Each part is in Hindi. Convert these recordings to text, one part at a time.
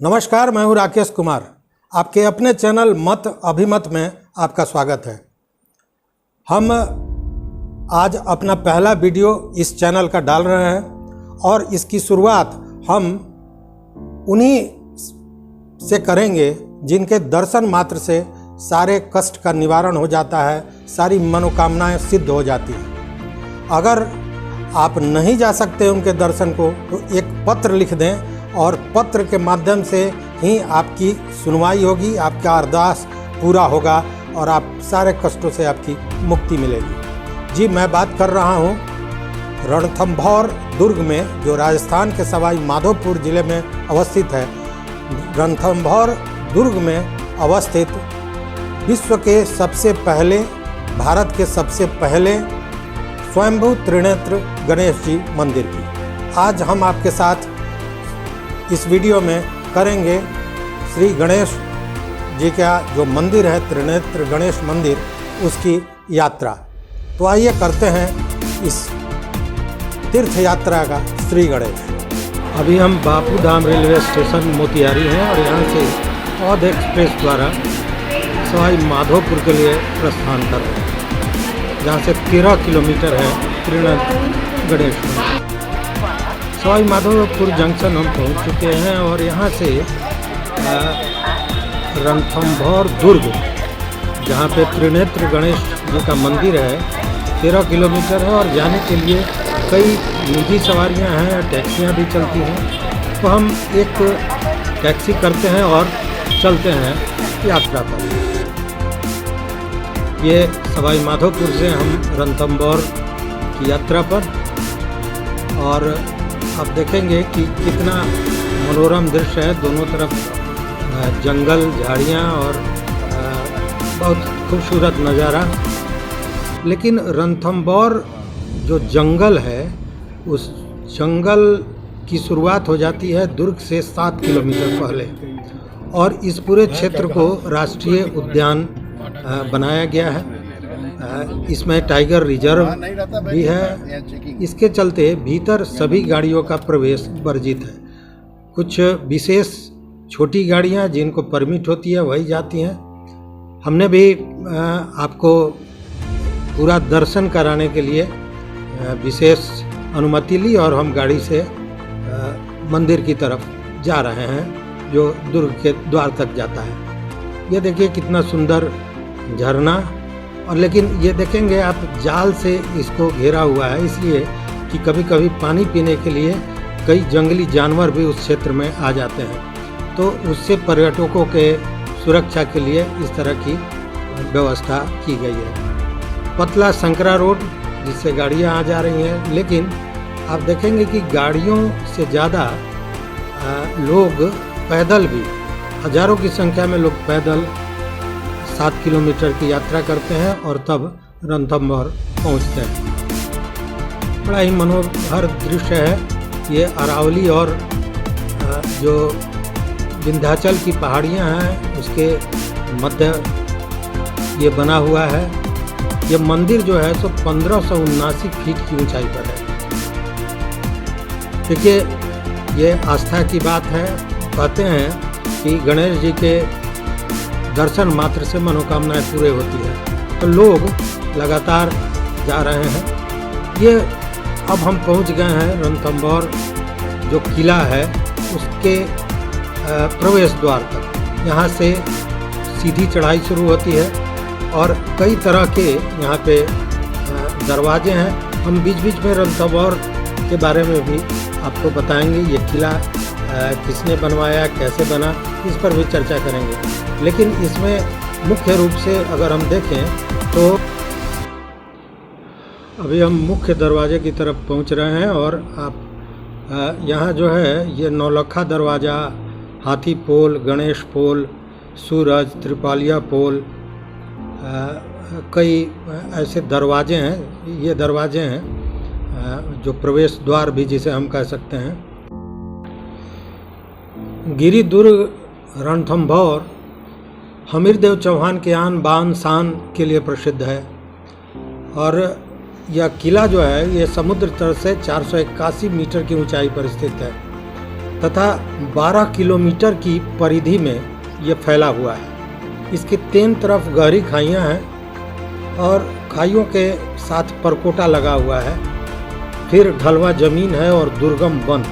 नमस्कार, मैं हूं राकेश कुमार। आपके अपने चैनल मत अभिमत में आपका स्वागत है। हम आज अपना पहला वीडियो इस चैनल का डाल रहे हैं और इसकी शुरुआत हम उन्हीं से करेंगे जिनके दर्शन मात्र से सारे कष्ट का निवारण हो जाता है, सारी मनोकामनाएं सिद्ध हो जाती हैं। अगर आप नहीं जा सकते उनके दर्शन को तो एक पत्र लिख दें और पत्र के माध्यम से ही आपकी सुनवाई होगी, आपका अरदास पूरा होगा और आप सारे कष्टों से आपकी मुक्ति मिलेगी। जी, मैं बात कर रहा हूँ रणथंभौर दुर्ग में, जो राजस्थान के सवाई माधोपुर जिले में अवस्थित है। रणथंभौर दुर्ग में अवस्थित विश्व के सबसे पहले, भारत के सबसे पहले स्वयंभू त्रिनेत्र गणेश जी मंदिर की आज हम आपके साथ इस वीडियो में करेंगे श्री गणेश जी का जो मंदिर है, त्रिनेत्र गणेश मंदिर, उसकी यात्रा। तो आइए करते हैं इस तीर्थ यात्रा का श्री गणेश। अभी हम बापू धाम रेलवे स्टेशन मोतिहारी हैं और यहाँ से औध एक्सप्रेस द्वारा सवाई माधोपुर के लिए प्रस्थान कर रहे हैं, जहाँ से 13 किलोमीटर है त्रिनेत्र गणेश मंदिर। सवाई माधोपुर जंक्शन हम पहुंच चुके हैं और यहाँ से रणथंभौर दुर्ग, जहाँ पे त्रिनेत्र गणेश जी का मंदिर है, 13 किलोमीटर है और जाने के लिए कई निजी सवारियाँ हैं, टैक्सियाँ भी चलती हैं। तो हम एक टैक्सी करते हैं और चलते हैं यात्रा पर। ये सवाई माधोपुर से हम रणथंभौर की यात्रा पर, और आप देखेंगे कि कितना मनोरम दृश्य है। दोनों तरफ जंगल, झाड़ियाँ और बहुत खूबसूरत नज़ारा। लेकिन रणथंभौर जो जंगल है, उस जंगल की शुरुआत हो जाती है दुर्ग से 7 किलोमीटर पहले, और इस पूरे क्षेत्र को राष्ट्रीय उद्यान बनाया गया है। इसमें टाइगर रिजर्व भी है। इसके चलते भीतर सभी गाड़ियों का प्रवेश वर्जित है। कुछ विशेष छोटी गाड़ियां जिनको परमिट होती है वही जाती हैं। हमने भी आपको पूरा दर्शन कराने के लिए विशेष अनुमति ली और हम गाड़ी से मंदिर की तरफ जा रहे हैं, जो दुर्ग के द्वार तक जाता है। ये देखिए कितना सुंदर झरना। और लेकिन ये देखेंगे आप, जाल से इसको घेरा हुआ है, इसलिए कि कभी कभी पानी पीने के लिए कई जंगली जानवर भी उस क्षेत्र में आ जाते हैं। तो उससे पर्यटकों के सुरक्षा के लिए इस तरह की व्यवस्था की गई है। पतला संकरा रोड, जिससे गाड़ियां आ जा रही हैं, लेकिन आप देखेंगे कि गाड़ियों से ज़्यादा लोग पैदल भी, हजारों की संख्या में लोग पैदल 7 किलोमीटर की यात्रा करते हैं और तब रणथंभौर पहुंचते हैं। बड़ा ही मनोहर दृश्य है। ये अरावली और जो विंध्याचल की पहाड़ियां हैं, उसके मध्य ये बना हुआ है। ये मंदिर जो है सो 1579 फीट की ऊंचाई पर है। देखिए, ये आस्था की बात है। कहते हैं कि गणेश जी के दर्शन मात्र से मनोकामनाएं पूरे होती है, तो लोग लगातार जा रहे हैं। ये अब हम पहुंच गए हैं रणथंभौर जो किला है, उसके प्रवेश द्वार तक। यहाँ से सीधी चढ़ाई शुरू होती है और कई तरह के यहाँ पे दरवाजे हैं। हम बीच बीच में रणथंभौर के बारे में भी आपको बताएंगे। ये किला किसने बनवाया, कैसे बना, इस पर भी चर्चा करेंगे। लेकिन इसमें मुख्य रूप से अगर हम देखें तो अभी हम मुख्य दरवाजे की तरफ पहुंच रहे हैं और आप यहाँ जो है ये नौलखा दरवाज़ा, हाथी पोल, गणेश पोल, सूरज, त्रिपालिया पोल, कई ऐसे दरवाजे हैं। ये दरवाजे हैं जो प्रवेश द्वार भी जिसे हम कह सकते हैं। गिरिदुर्ग रणथंभौर हमीरदेव चौहान के आन बान शान के लिए प्रसिद्ध है, और यह किला जो है ये समुद्र तल से 481 मीटर की ऊंचाई पर स्थित है। तथा 12 किलोमीटर की परिधि में ये फैला हुआ है। इसकी 3 तरफ गहरी खाइयाँ हैं और खाइयों के साथ परकोटा लगा हुआ है, फिर ढलवा ज़मीन है और दुर्गम वन।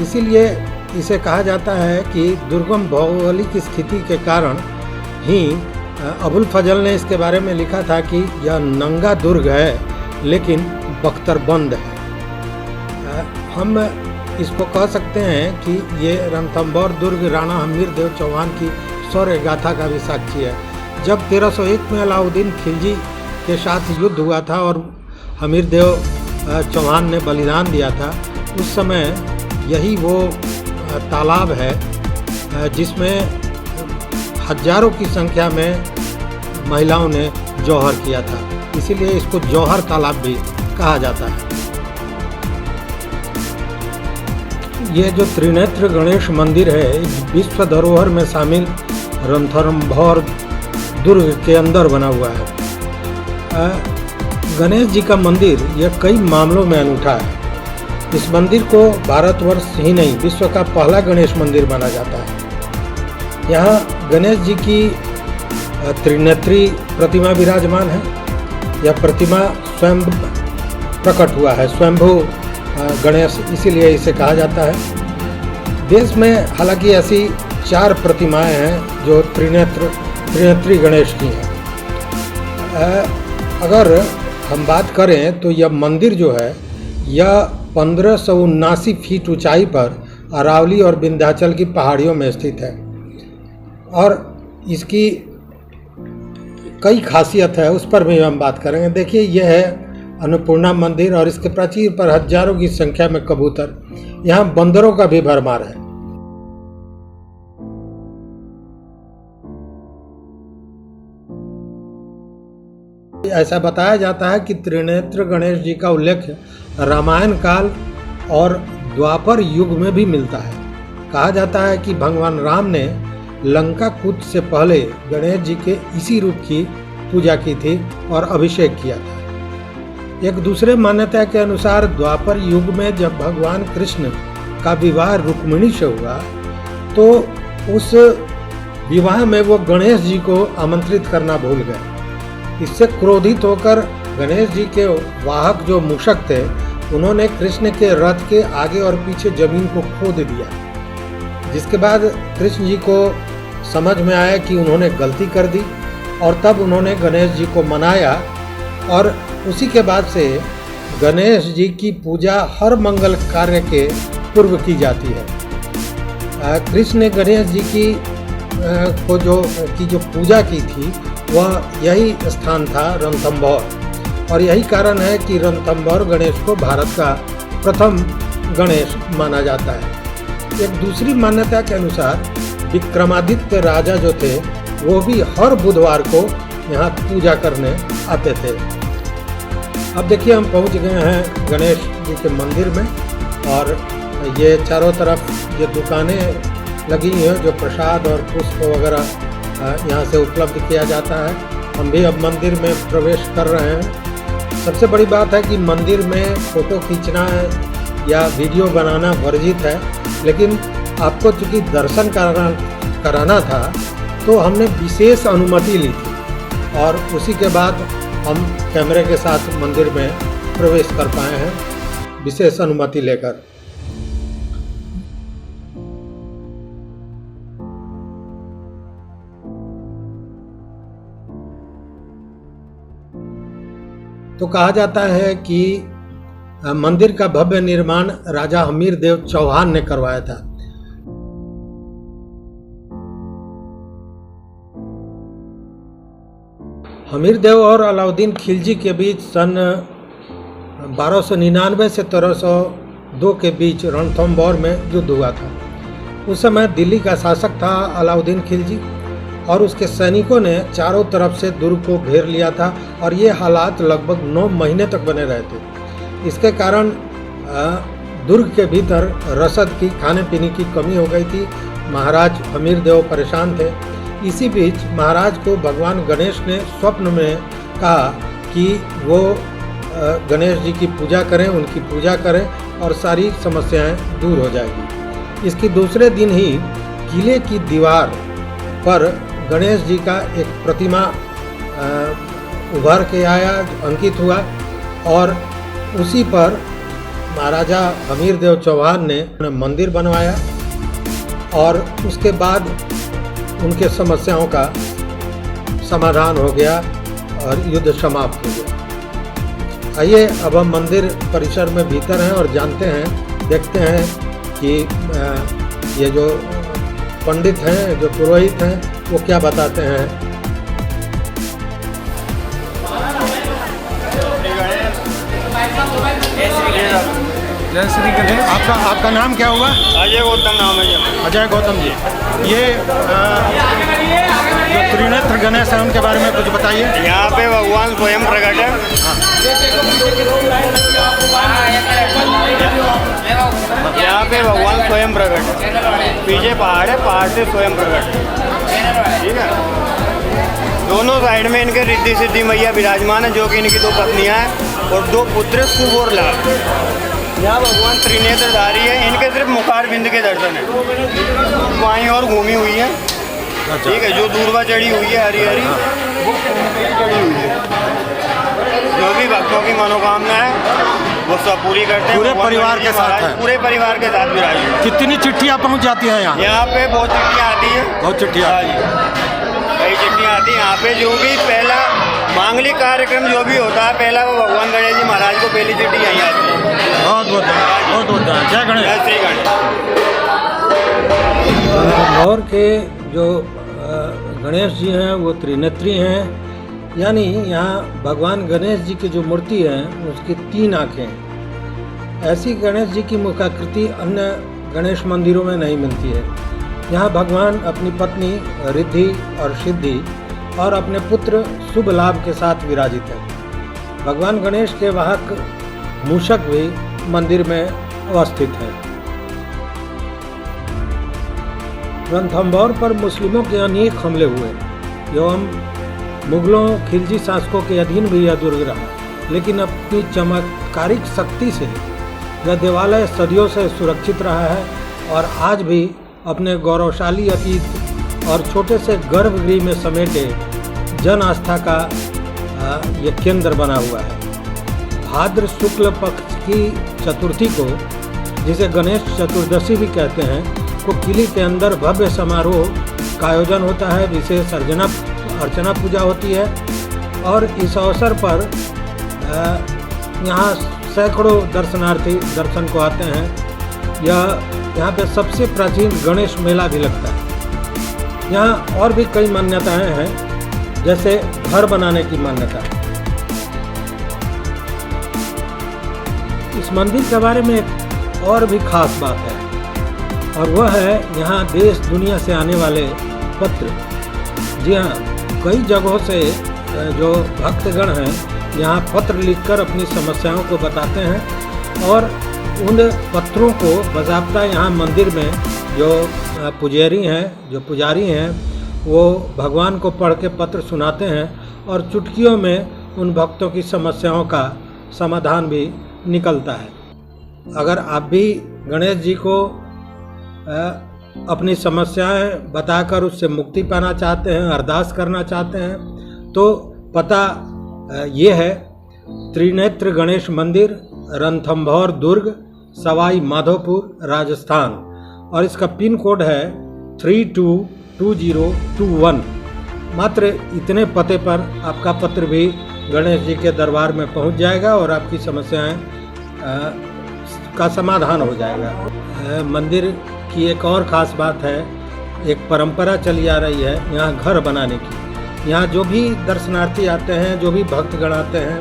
इसीलिए इसे कहा जाता है कि दुर्गम भौगोलिक स्थिति के कारण ही अबुल फजल ने इसके बारे में लिखा था कि यह नंगा दुर्ग है लेकिन बख्तरबंद है। हम इसको कह सकते हैं कि ये रणथंभौर दुर्ग राणा हमीरदेव चौहान की शौर्य गाथा का भी साक्षी है। जब 1301 में अलाउद्दीन खिलजी के साथ युद्ध हुआ था और हमीरदेव चौहान ने बलिदान दिया था, उस समय यही वो तालाब है जिसमें हजारों की संख्या में महिलाओं ने जौहर किया था, इसीलिए इसको जौहर तालाब भी कहा जाता है। ये जो त्रिनेत्र गणेश मंदिर है, विश्व धरोहर में शामिल रणथंभौर दुर्ग के अंदर बना हुआ है। गणेश जी का मंदिर यह कई मामलों में अनूठा है। इस मंदिर को भारतवर्ष ही नहीं, विश्व का पहला गणेश मंदिर माना जाता है। यहाँ गणेश जी की त्रिनेत्री प्रतिमा विराजमान है। यह प्रतिमा स्वयं प्रकट हुआ है, स्वयंभू गणेश, इसीलिए इसे कहा जाता है। देश में हालांकि ऐसी 4 प्रतिमाएं हैं जो त्रिनेत्री गणेश की हैं। अगर हम बात करें तो यह मंदिर जो है यह 1579 फीट ऊंचाई पर अरावली और विंध्याचल की पहाड़ियों में स्थित है और इसकी कई खासियत है, उस पर भी हम बात करेंगे। देखिए, यह है अन्नपूर्णा मंदिर और इसके प्राचीर पर हजारों की संख्या में कबूतर, यहाँ बंदरों का भी भरमार है। ऐसा बताया जाता है कि त्रिनेत्र गणेश जी का उल्लेख रामायण काल और द्वापर युग में भी मिलता है। कहा जाता है कि भगवान राम ने लंका कूच से पहले गणेश जी के इसी रूप की पूजा की थी और अभिषेक किया था। एक दूसरे मान्यता के अनुसार द्वापर युग में जब भगवान कृष्ण का विवाह रुक्मिणी से हुआ तो उस विवाह में वो गणेश जी को आमंत्रित करना भूल गए। इससे क्रोधित होकर गणेश जी के वाहक जो मूषक थे, उन्होंने कृष्ण के रथ के आगे और पीछे जमीन को खोद दिया, जिसके बाद कृष्ण जी को समझ में आया कि उन्होंने गलती कर दी और तब उन्होंने गणेश जी को मनाया और उसी के बाद से गणेश जी की पूजा हर मंगल कार्य के पूर्व की जाती है। कृष्ण ने गणेश जी की जो पूजा की थी वह यही स्थान था, रणथंभौर, और यही कारण है कि रणथंभौर गणेश को भारत का प्रथम गणेश माना जाता है। एक दूसरी मान्यता के अनुसार विक्रमादित्य राजा जो थे वो भी हर बुधवार को यहाँ पूजा करने आते थे। अब देखिए, हम पहुँच गए हैं गणेश जी के मंदिर में और ये चारों तरफ ये दुकानें लगी हैं जो प्रसाद और पुष्प वगैरह यहाँ से उपलब्ध किया जाता है। हम भी अब मंदिर में प्रवेश कर रहे हैं। सबसे बड़ी बात है कि मंदिर में फ़ोटो खींचना या वीडियो बनाना वर्जित है, लेकिन आपको चूँकि दर्शन कराना था तो हमने विशेष अनुमति ली थी और उसी के बाद हम कैमरे के साथ मंदिर में प्रवेश कर पाए हैं विशेष अनुमति लेकर। तो कहा जाता है कि मंदिर का भव्य निर्माण राजा हमीरदेव चौहान ने करवाया था। हमीरदेव और अलाउद्दीन खिलजी के बीच सन 1299 से 1302 के बीच रणथंभौर में युद्ध हुआ था। उस समय दिल्ली का शासक था अलाउद्दीन खिलजी और उसके सैनिकों ने चारों तरफ से दुर्ग को घेर लिया था और ये हालात लगभग 9 महीने तक बने रहे थे। इसके कारण दुर्ग के भीतर रसद की, खाने पीने की कमी हो गई थी। महाराज हमीरदेव परेशान थे। इसी बीच महाराज को भगवान गणेश ने स्वप्न में कहा कि वो गणेश जी की पूजा करें, उनकी पूजा करें और सारी समस्याएं दूर हो जाएगी। इसकी दूसरे दिन ही किले की दीवार पर गणेश जी का एक प्रतिमा उभर के आया, अंकित हुआ, और उसी पर महाराजा हमीर देव चौहान ने मंदिर बनवाया और उसके बाद उनके समस्याओं का समाधान हो गया और युद्ध समाप्त हो गया। आइए अब हम मंदिर परिसर में भीतर हैं और जानते हैं, देखते हैं कि ये जो पंडित हैं, जो पुरोहित हैं, वो क्या बताते हैं। जय श्री गणेश। आपका नाम क्या हुआ? अजय गौतम नाम है जी। अजय गौतम जी, ये जो त्रिनेत्र गणेश है उनके बारे में कुछ बताइए। यहाँ पे भगवान स्वयं प्रकट है। यहाँ पे भगवान स्वयं प्रकट है। पीछे पहाड़ है, पहाड़ से स्वयं प्रकट है। ठीक है। दोनों साइड में इनके रिद्धि सिद्धि मैया विराजमान है, जो कि इनकी 2 पत्नियां हैं और 2 पुत्र शुभ और लाभ। यहाँ भगवान त्रिनेत्रधारी है। इनके सिर्फ मुखार बिंद के दर्शन है। बाईं और घूमी हुई है। ठीक है। जो दूर्वा चढ़ी हुई है हरी हरी, वो चढ़ी हुई है। जो भी भक्तों की मनोकामना है वो सब पूरी करते हैं। पूरे परिवार के साथ है। पूरे परिवार के साथ विराजित। कितनी चिट्ठियाँ पहुँच जाती हैं यहाँ? यहाँ पे बहुत चिट्ठियाँ आती है। बहुत चिट्ठियाँ आती है। कई चिट्ठियाँ आती हैं। यहाँ पे जो भी पहला मांगलिक कार्यक्रम जो भी होता है, पहला वो भगवान गणेश जी महाराज को पहली चिट्ठी यहीं आती है। बहुत बहुत जय गणेश। जय श्री गणेश। रणथंभौर के जो गणेश जी हैं वो त्रिनेत्री हैं, यानी यहाँ भगवान गणेश जी की जो मूर्ति है उसकी 3 आँखें हैं। ऐसी गणेश जी की मुखाकृति अन्य गणेश मंदिरों में नहीं मिलती है। यहाँ भगवान अपनी पत्नी रिद्धि और सिद्धि और अपने पुत्र शुभ लाभ के साथ विराजित है। भगवान गणेश के वाहक मूषक भी मंदिर में अवस्थित है। रणथंभौर पर मुस्लिमों के अनेक हमले हुए एवं मुगलों खिलजी शासकों के अधीन भी यह दुर्ग रहा, लेकिन अपनी चमत्कारिक शक्ति से यह देवालय सदियों से सुरक्षित रहा है और आज भी अपने गौरवशाली अतीत और छोटे से गर्भगृह में समेटे जन आस्था का ये केंद्र बना हुआ है। भाद्र शुक्ल पक्ष की चतुर्थी को, जिसे गणेश चतुर्दशी भी कहते हैं, को किले के अंदर भव्य समारोह का आयोजन होता है। विशेष अर्चना पूजा होती है और इस अवसर पर यहाँ सैकड़ों दर्शनार्थी दर्शन को आते हैं। यहाँ पे सबसे प्राचीन गणेश मेला भी लगता है। यहाँ और भी कई मान्यताएं हैं, जैसे घर बनाने की मान्यता है। इस मंदिर के बारे में एक और भी खास बात है और वह है यहाँ देश दुनिया से आने वाले पत्र। जी हाँ, कई जगहों से जो भक्तगण हैं यहाँ पत्र लिखकर अपनी समस्याओं को बताते हैं और उन पत्रों को बाज़ाब्ता यहाँ मंदिर में जो पुजारी हैं वो भगवान को पढ़ के पत्र सुनाते हैं और चुटकियों में उन भक्तों की समस्याओं का समाधान भी निकलता है। अगर आप भी गणेश जी को अपनी समस्याएं बताकर उससे मुक्ति पाना चाहते हैं, अरदास करना चाहते हैं, तो पता ये है त्रिनेत्र गणेश मंदिर, रणथंभौर दुर्ग, सवाई माधोपुर, राजस्थान, और इसका पिन कोड है 322021। मात्र इतने पते पर आपका पत्र भी गणेश जी के दरबार में पहुंच जाएगा और आपकी समस्याएं का समाधान हो जाएगा। मंदिर की एक और ख़ास बात है, एक परंपरा चली आ रही है यहाँ घर बनाने की। यहाँ जो भी दर्शनार्थी आते हैं, जो भी भक्तगण आते हैं,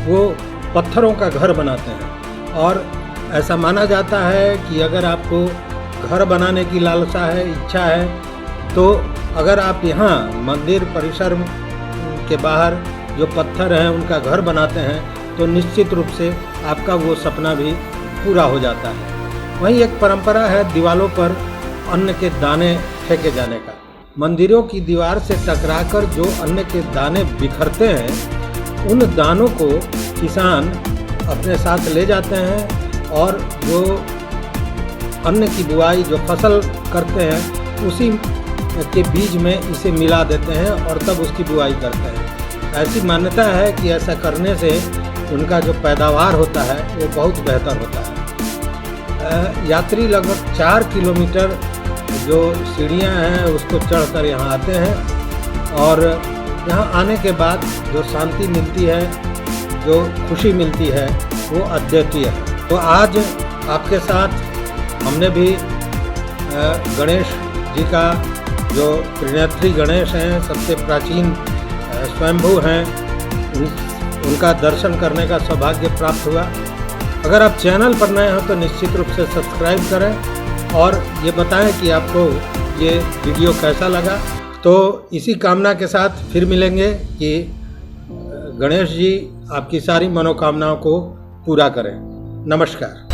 वो पत्थरों का घर बनाते हैं और ऐसा माना जाता है कि अगर आपको घर बनाने की लालसा है, इच्छा है, तो अगर आप यहाँ मंदिर परिसर के बाहर जो पत्थर हैं उनका घर बनाते हैं तो निश्चित रूप से आपका वो सपना भी पूरा हो जाता है। वहीं एक परंपरा है दीवारों पर अन्न के दाने फेंके जाने का। मंदिरों की दीवार से टकराकर जो अन्न के दाने बिखरते हैं, उन दानों को किसान अपने साथ ले जाते हैं और जो अन्न की बुआई जो फसल करते हैं उसी के बीज में इसे मिला देते हैं और तब उसकी बुआई करते हैं। ऐसी मान्यता है कि ऐसा करने से उनका जो पैदावार होता है वो बहुत बेहतर होता है। यात्री लगभग 4 किलोमीटर जो सीढ़ियाँ हैं उसको चढ़कर यहाँ आते हैं और यहाँ आने के बाद जो शांति मिलती है, जो खुशी मिलती है, वो अद्वितीय है। तो आज आपके साथ हमने भी गणेश जी का जो त्रिनेत्री गणेश हैं, सबसे प्राचीन स्वयंभू हैं, उनका दर्शन करने का सौभाग्य प्राप्त हुआ। अगर आप चैनल पर नए हो तो निश्चित रूप से सब्सक्राइब करें और ये बताएं कि आपको ये वीडियो कैसा लगा। तो इसी कामना के साथ फिर मिलेंगे कि गणेश जी आपकी सारी मनोकामनाओं को पूरा करें। नमस्कार।